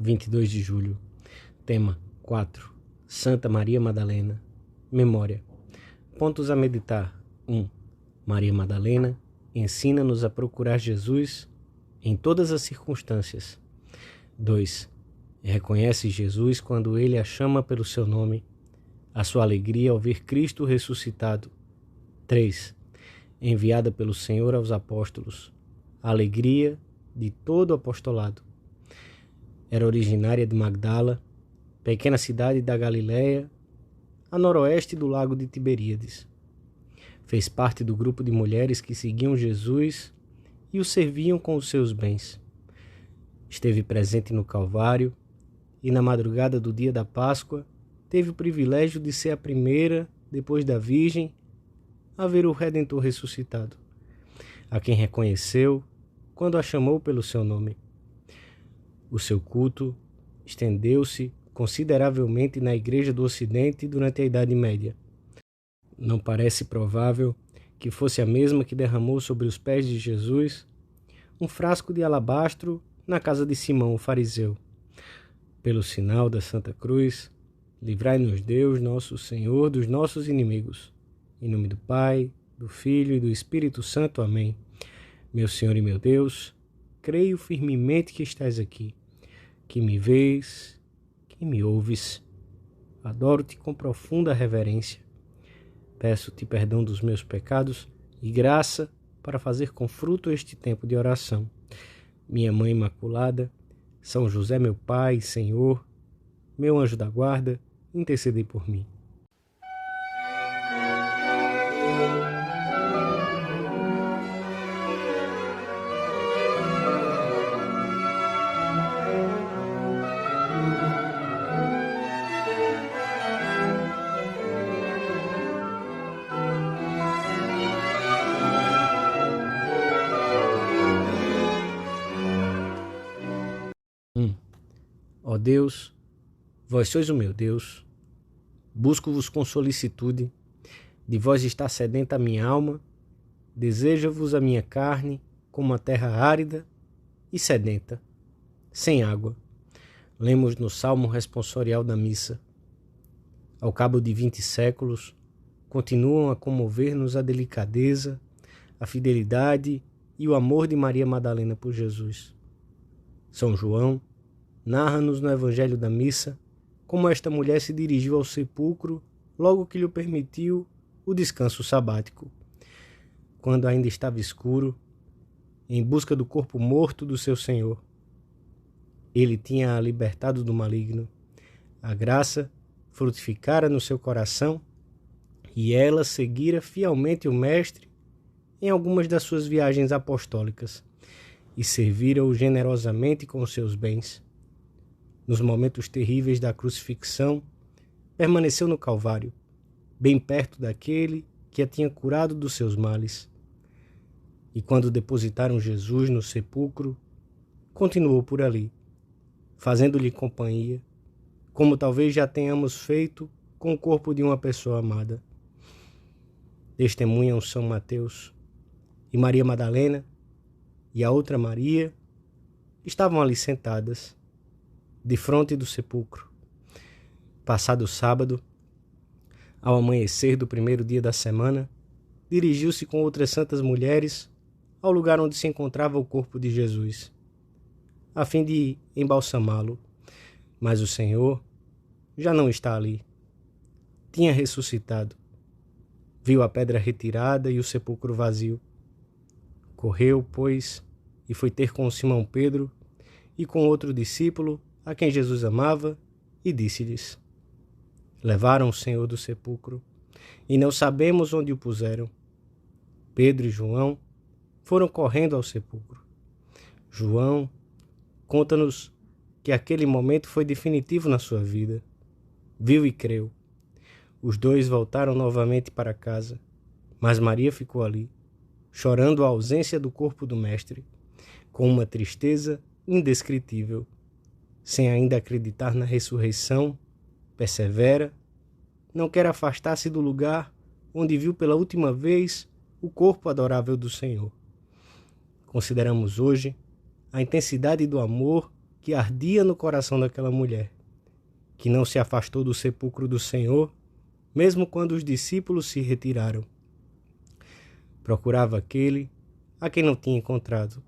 22 de julho. Tema 4. Santa Maria Madalena. Memória. Pontos a meditar. 1. Maria Madalena ensina-nos a procurar Jesus em todas as circunstâncias. 2. Reconhece Jesus quando ele a chama pelo seu nome. A sua alegria ao ver Cristo ressuscitado. 3. Enviada pelo Senhor aos apóstolos. A alegria de todo o apostolado. Era originária de Magdala, pequena cidade da Galiléia, a noroeste do lago de Tiberíades. Fez parte do grupo de mulheres que seguiam Jesus e o serviam com os seus bens. Esteve presente no Calvário e, na madrugada do dia da Páscoa, teve o privilégio de ser a primeira, depois da Virgem, a ver o Redentor ressuscitado, a quem reconheceu quando a chamou pelo seu nome. O seu culto estendeu-se consideravelmente na Igreja do Ocidente durante a Idade Média. Não parece provável que fosse a mesma que derramou sobre os pés de Jesus um frasco de alabastro na casa de Simão, o fariseu. Pelo sinal da Santa Cruz, livrai-nos Deus, nosso Senhor, dos nossos inimigos. Em nome do Pai, do Filho e do Espírito Santo. Amém. Meu Senhor e meu Deus, creio firmemente que estás aqui, que me vês, que me ouves. Adoro-te com profunda reverência. Peço-te perdão dos meus pecados e graça para fazer com fruto este tempo de oração. Minha Mãe Imaculada, São José, meu Pai, Senhor, meu anjo da guarda, intercedei por mim. Ó Deus, vós sois o meu Deus, busco-vos com solicitude, de vós está sedenta a minha alma, deseja-vos a minha carne como a terra árida e sedenta, sem água. Lemos no Salmo responsorial da missa. Ao cabo de 20 séculos, continuam a comover-nos a delicadeza, a fidelidade e o amor de Maria Madalena por Jesus. São João narra-nos no Evangelho da Missa como esta mulher se dirigiu ao sepulcro logo que lhe permitiu o descanso sabático. Quando ainda estava escuro, em busca do corpo morto do seu Senhor. Ele tinha a libertado do maligno. A graça frutificara no seu coração e ela seguira fielmente o Mestre em algumas das suas viagens apostólicas e servira-o generosamente com os seus bens. Nos momentos terríveis da crucifixão, permaneceu no Calvário, bem perto daquele que a tinha curado dos seus males. E quando depositaram Jesus no sepulcro, continuou por ali, fazendo-lhe companhia, como talvez já tenhamos feito com o corpo de uma pessoa amada. Testemunham São Mateus e Maria Madalena e a outra Maria estavam ali sentadas, defronte do sepulcro. Passado o sábado, ao amanhecer do primeiro dia da semana, dirigiu-se com outras santas mulheres ao lugar onde se encontrava o corpo de Jesus, a fim de embalsamá-lo. Mas o Senhor já não está ali. Tinha ressuscitado. Viu a pedra retirada e o sepulcro vazio. Correu, pois, e foi ter com Simão Pedro e com outro discípulo a quem Jesus amava, e disse-lhes: levaram o Senhor do sepulcro, e não sabemos onde o puseram. Pedro e João foram correndo ao sepulcro. João conta-nos que aquele momento foi definitivo na sua vida. Viu e creu. Os dois voltaram novamente para casa, mas Maria ficou ali, chorando a ausência do corpo do Mestre, com uma tristeza indescritível. Sem ainda acreditar na ressurreição, persevera, não quer afastar-se do lugar onde viu pela última vez o corpo adorável do Senhor. Consideramos hoje a intensidade do amor que ardia no coração daquela mulher, que não se afastou do sepulcro do Senhor, mesmo quando os discípulos se retiraram. Procurava aquele a quem não tinha encontrado.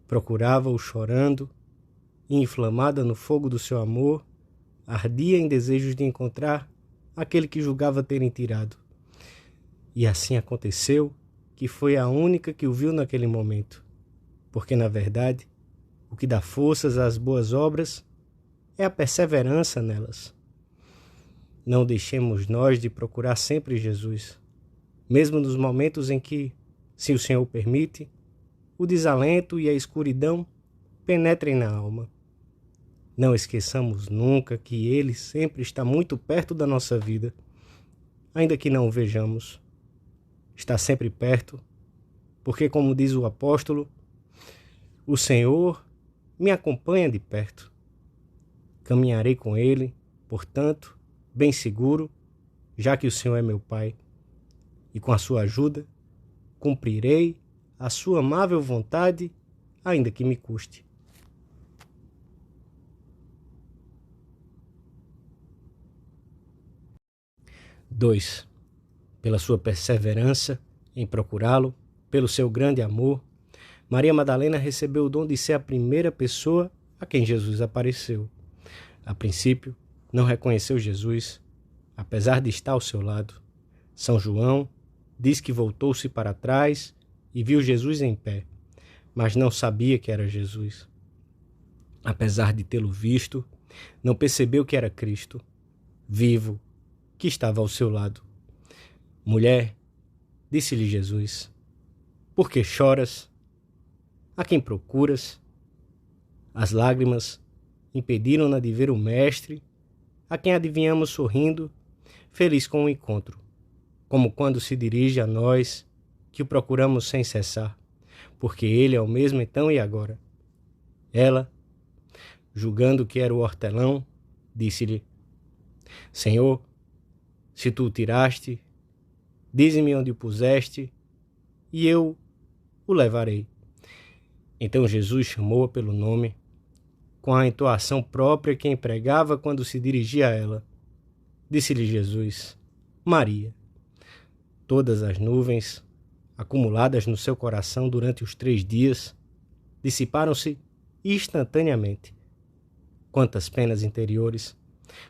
Procurava-o chorando, e inflamada no fogo do seu amor, ardia em desejos de encontrar aquele que julgava terem tirado. E assim aconteceu que foi a única que o viu naquele momento, porque, na verdade, o que dá forças às boas obras é a perseverança nelas. Não deixemos nós de procurar sempre Jesus, mesmo nos momentos em que, se o Senhor permite, o desalento e a escuridão penetrem na alma. Não esqueçamos nunca que Ele sempre está muito perto da nossa vida, ainda que não o vejamos. Está sempre perto, porque, como diz o apóstolo, o Senhor me acompanha de perto. Caminharei com Ele, portanto, bem seguro, já que o Senhor é meu Pai, e com a sua ajuda, cumprirei a sua amável vontade, ainda que me custe. Dois, pela sua perseverança em procurá-lo, pelo seu grande amor, Maria Madalena recebeu o dom de ser a primeira pessoa a quem Jesus apareceu. A princípio, não reconheceu Jesus, apesar de estar ao seu lado. São João diz que voltou-se para trás e viu Jesus em pé, mas não sabia que era Jesus. Apesar de tê-lo visto, não percebeu que era Cristo, vivo, que estava ao seu lado. Mulher, disse-lhe Jesus, por que choras? A quem procuras? As lágrimas impediram-na de ver o Mestre, a quem adivinhamos sorrindo, feliz com o encontro, como quando se dirige a nós, que o procuramos sem cessar, porque Ele é o mesmo então e agora. Ela, julgando que era o hortelão, disse-lhe, Senhor, se tu o tiraste, dize-me onde o puseste, e eu o levarei. Então Jesus chamou-a pelo nome, com a entoação própria que empregava quando se dirigia a ela. Disse-lhe Jesus, Maria. Todas as nuvens, acumuladas no seu coração durante os 3 dias, dissiparam-se instantaneamente. Quantas penas interiores,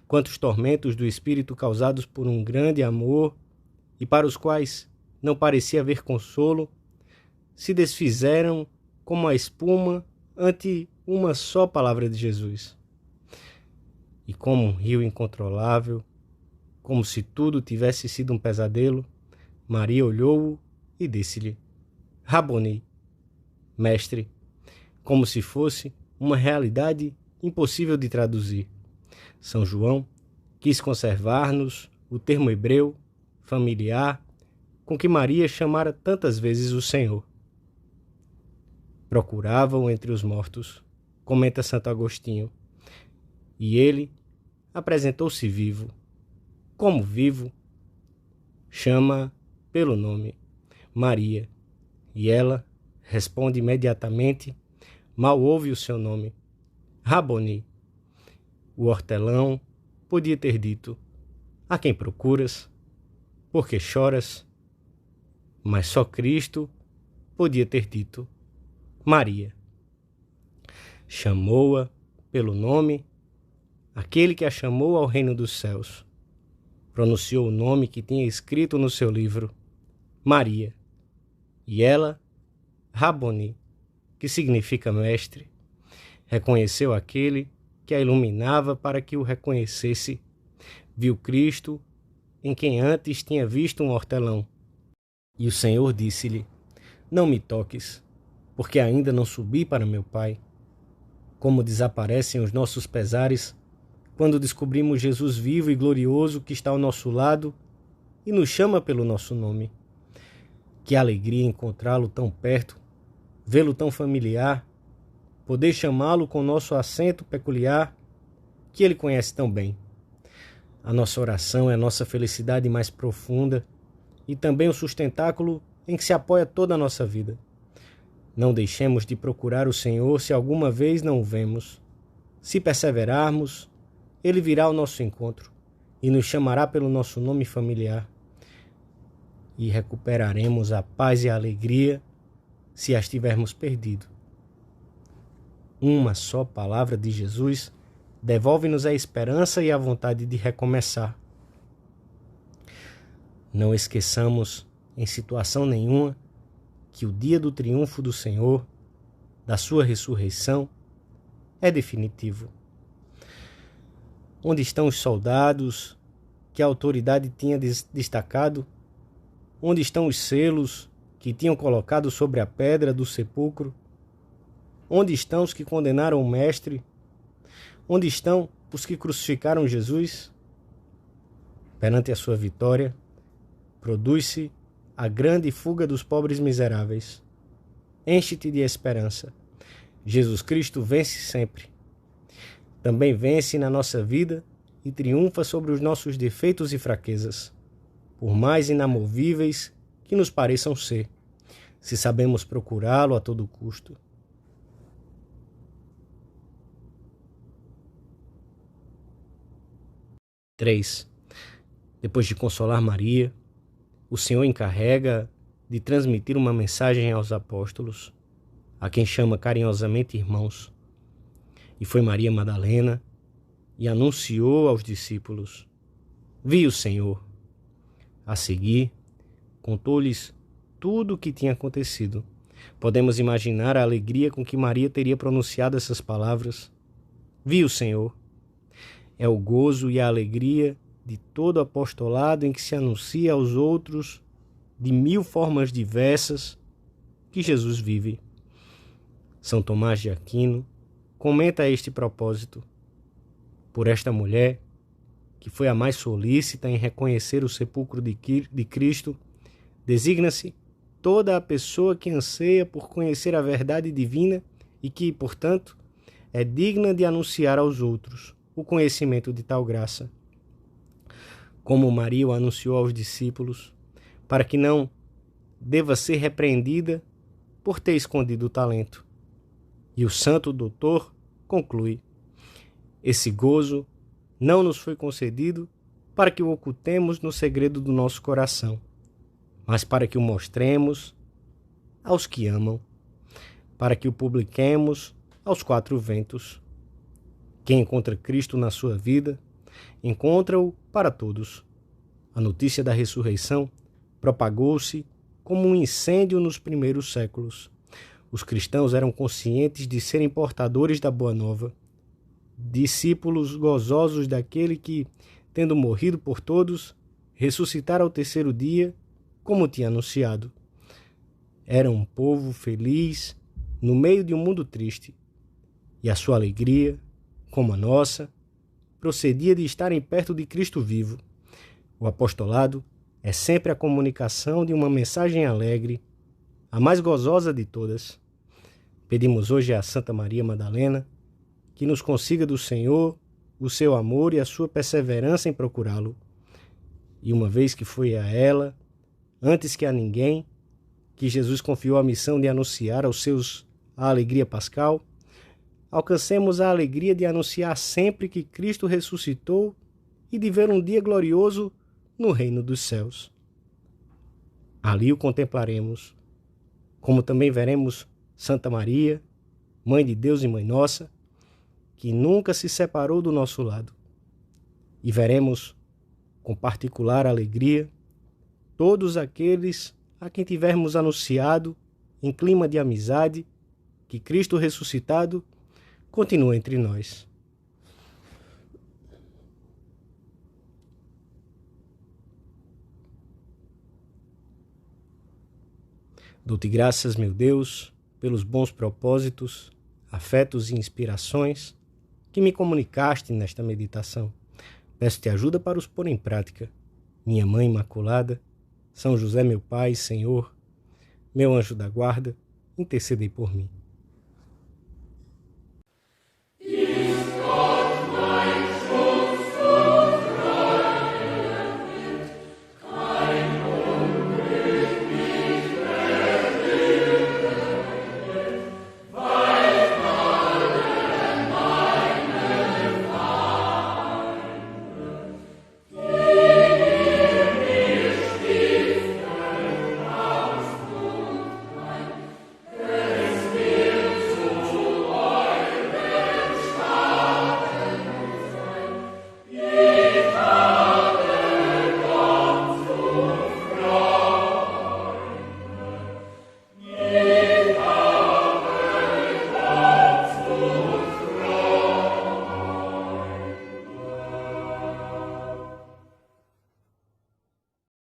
quantos tormentos do espírito causados por um grande amor e para os quais não parecia haver consolo, se desfizeram como a espuma ante uma só palavra de Jesus. E como um rio incontrolável, como se tudo tivesse sido um pesadelo, Maria olhou-o e disse-lhe, Raboni, mestre, como se fosse uma realidade impossível de traduzir. São João quis conservar-nos o termo hebreu, familiar, com que Maria chamara tantas vezes o Senhor. Procurava-o entre os mortos, comenta Santo Agostinho, e ele apresentou-se vivo. Como vivo, chama pelo nome, Maria, e ela responde imediatamente, mal ouve o seu nome, Raboni. O hortelão podia ter dito, a quem procuras? Por que choras? Mas só Cristo podia ter dito, Maria. Chamou-a pelo nome, aquele que a chamou ao reino dos céus. Pronunciou o nome que tinha escrito no seu livro, Maria. E ela, Raboni, que significa mestre, reconheceu aquele que a iluminava para que o reconhecesse. Viu Cristo, em quem antes tinha visto um hortelão. E o Senhor disse-lhe, não me toques, porque ainda não subi para meu Pai. Como desaparecem os nossos pesares quando descobrimos Jesus vivo e glorioso que está ao nosso lado e nos chama pelo nosso nome. Que alegria encontrá-lo tão perto, vê-lo tão familiar, poder chamá-lo com nosso acento peculiar, que ele conhece tão bem. A nossa oração é a nossa felicidade mais profunda e também o sustentáculo em que se apoia toda a nossa vida. Não deixemos de procurar o Senhor se alguma vez não o vemos. Se perseverarmos, ele virá ao nosso encontro e nos chamará pelo nosso nome familiar. E recuperaremos a paz e a alegria se as tivermos perdido. Uma só palavra de Jesus devolve-nos a esperança e a vontade de recomeçar. Não esqueçamos, em situação nenhuma, que o dia do triunfo do Senhor, da sua ressurreição, é definitivo. Onde estão os soldados que a autoridade tinha destacado? Onde estão os selos que tinham colocado sobre a pedra do sepulcro? Onde estão os que condenaram o Mestre? Onde estão os que crucificaram Jesus? Perante a sua vitória, produz-se a grande fuga dos pobres miseráveis. Enche-te de esperança. Jesus Cristo vence sempre. Também vence na nossa vida e triunfa sobre os nossos defeitos e fraquezas, por mais inamovíveis que nos pareçam ser, se sabemos procurá-lo a todo custo. Três. Depois de consolar Maria, o Senhor encarrega de transmitir uma mensagem aos apóstolos, a quem chama carinhosamente irmãos. E foi Maria Madalena e anunciou aos discípulos: Vi o Senhor. A seguir, contou-lhes tudo o que tinha acontecido. Podemos imaginar a alegria com que Maria teria pronunciado essas palavras. Vi o Senhor. É o gozo e a alegria de todo apostolado em que se anuncia aos outros, de 1000 formas diversas, que Jesus vive. São Tomás de Aquino comenta a este propósito: por esta mulher, que foi a mais solícita em reconhecer o sepulcro de Cristo, designa-se toda a pessoa que anseia por conhecer a verdade divina e que, portanto, é digna de anunciar aos outros o conhecimento de tal graça. Como Maria o anunciou aos discípulos, para que não deva ser repreendida por ter escondido o talento. E o santo doutor conclui: esse gozo não nos foi concedido para que o ocultemos no segredo do nosso coração, mas para que o mostremos aos que amam, para que o publiquemos aos 4 ventos. Quem encontra Cristo na sua vida, encontra-o para todos. A notícia da ressurreição propagou-se como um incêndio nos primeiros séculos. Os cristãos eram conscientes de serem portadores da Boa Nova, discípulos gozosos daquele que, tendo morrido por todos, ressuscitara ao 3º dia, como tinha anunciado. Era um povo feliz no meio de um mundo triste, e a sua alegria, como a nossa, procedia de estarem perto de Cristo vivo. O apostolado é sempre a comunicação de uma mensagem alegre, a mais gozosa de todas. Pedimos hoje a Santa Maria Madalena que nos consiga do Senhor o seu amor e a sua perseverança em procurá-lo. E uma vez que foi a ela, antes que a ninguém, que Jesus confiou a missão de anunciar aos seus a alegria pascal, alcancemos a alegria de anunciar sempre que Cristo ressuscitou e de ver um dia glorioso no reino dos céus. Ali o contemplaremos, como também veremos Santa Maria, Mãe de Deus e Mãe Nossa, que nunca se separou do nosso lado. E veremos com particular alegria todos aqueles a quem tivermos anunciado, em clima de amizade, que Cristo ressuscitado continua entre nós. Dou-te graças, meu Deus, pelos bons propósitos, afetos e inspirações que me comunicaste nesta meditação. Peço-te ajuda para os pôr em prática. Minha Mãe Imaculada, São José, meu Pai, Senhor, meu anjo da guarda, intercedei por mim.